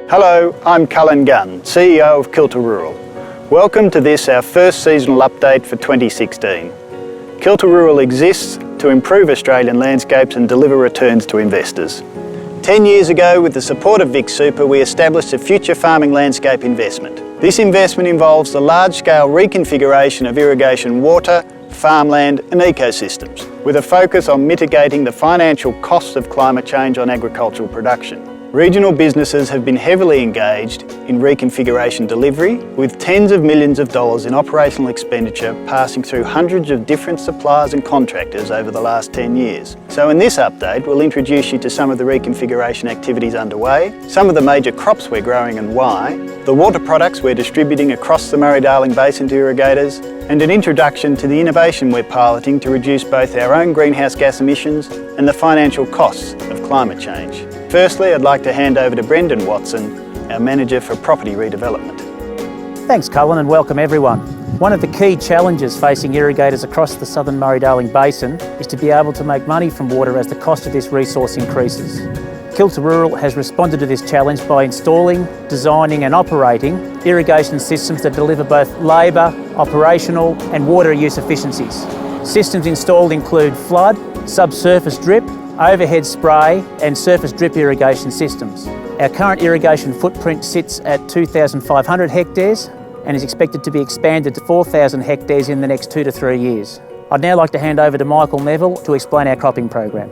Hello, I'm Cullen Gunn, CEO of Kilter Rural. Welcome to this, our first seasonal update for 2016. Kilter Rural exists to improve Australian landscapes and deliver returns to investors. 10 years ago, with the support of Vic Super, we established a future farming landscape investment. This investment involves the large-scale reconfiguration of irrigation water, farmland and ecosystems, with a focus on mitigating the financial costs of climate change on agricultural production. Regional businesses have been heavily engaged in reconfiguration delivery, with tens of millions of dollars in operational expenditure passing through hundreds of different suppliers and contractors over the last 10 years. So in this update, we'll introduce you to some of the reconfiguration activities underway, some of the major crops we're growing and why, the water products we're distributing across the Murray-Darling Basin to irrigators, and an introduction to the innovation we're piloting to reduce both our own greenhouse gas emissions and the financial costs of climate change. Firstly, I'd like to hand over to Brendan Watson, our Manager for Property Redevelopment. Thanks, Cullen, and welcome everyone. One of the key challenges facing irrigators across the southern Murray-Darling Basin is to be able to make money from water as the cost of this resource increases. Kilter Rural has responded to this challenge by installing, designing and operating irrigation systems that deliver both labour, operational and water use efficiencies. Systems installed include flood, subsurface drip, overhead spray and surface drip irrigation systems. Our current irrigation footprint sits at 2,500 hectares and is expected to be expanded to 4,000 hectares in the next 2 to 3 years. I'd now like to hand over to Neville to explain our cropping program.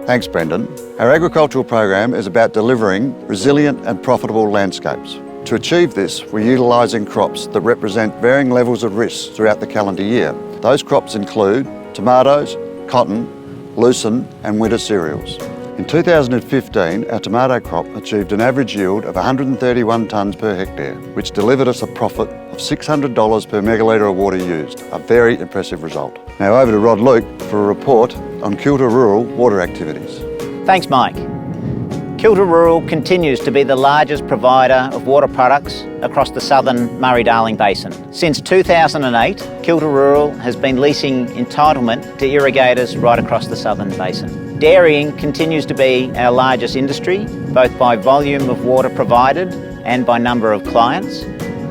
Thanks, Brendan. Our agricultural program is about delivering resilient and profitable landscapes. To achieve this, we're utilising crops that represent varying levels of risk throughout the calendar year. Those crops include tomatoes, cotton, lucerne and winter cereals. In 2015, our tomato crop achieved an average yield of 131 tonnes per hectare, which delivered us a profit of $600 per megalitre of water used, a very impressive result. Now over to Rod Luke for a report on Kilter Rural water activities. Thanks, Mike. Kilter Rural continues to be the largest provider of water products across the southern Murray-Darling Basin. Since 2008, Kilter Rural has been leasing entitlement to irrigators right across the southern basin. Dairying continues to be our largest industry, both by volume of water provided and by number of clients,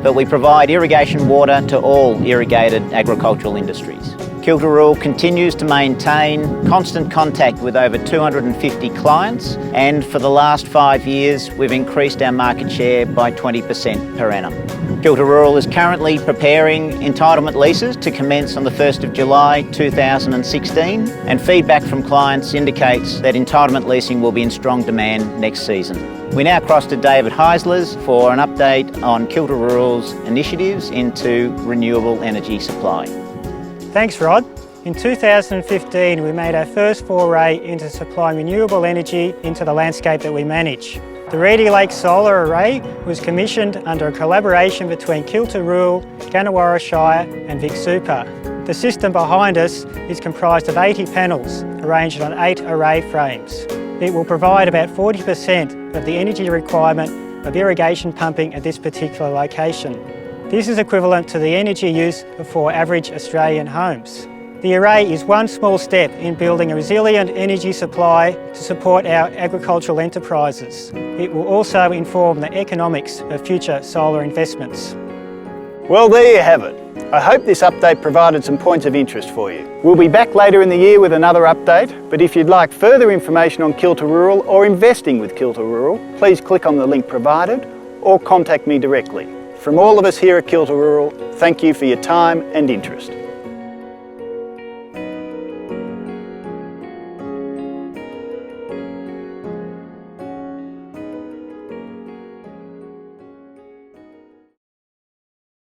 but we provide irrigation water to all irrigated agricultural industries. Kilter Rural continues to maintain constant contact with over 250 clients, and for the last 5 years we've increased our market share by 20% per annum. Kilter Rural is currently preparing entitlement leases to commence on the 1st of July 2016, and feedback from clients indicates that entitlement leasing will be in strong demand next season. We now cross to David Heisler's for an update on Kilter Rural's initiatives into renewable energy supply. Thanks, Rod. In 2015, we made our first foray into supplying renewable energy into the landscape that we manage. The Reedy Lake Solar Array was commissioned under a collaboration between Kilter Rural, Gannawarra Shire and Vic Super. The system behind us is comprised of 80 panels arranged on 8 array frames. It will provide about 40% of the energy requirement of irrigation pumping at this particular location. This is equivalent to the energy use of 4 average Australian homes. The array is one small step in building a resilient energy supply to support our agricultural enterprises. It will also inform the economics of future solar investments. Well, there you have it. I hope this update provided some points of interest for you. We'll be back later in the year with another update, but if you'd like further information on Kilter Rural or investing with Kilter Rural, please click on the link provided or contact me directly. From all of us here at Kilter Rural, thank you for your time and interest.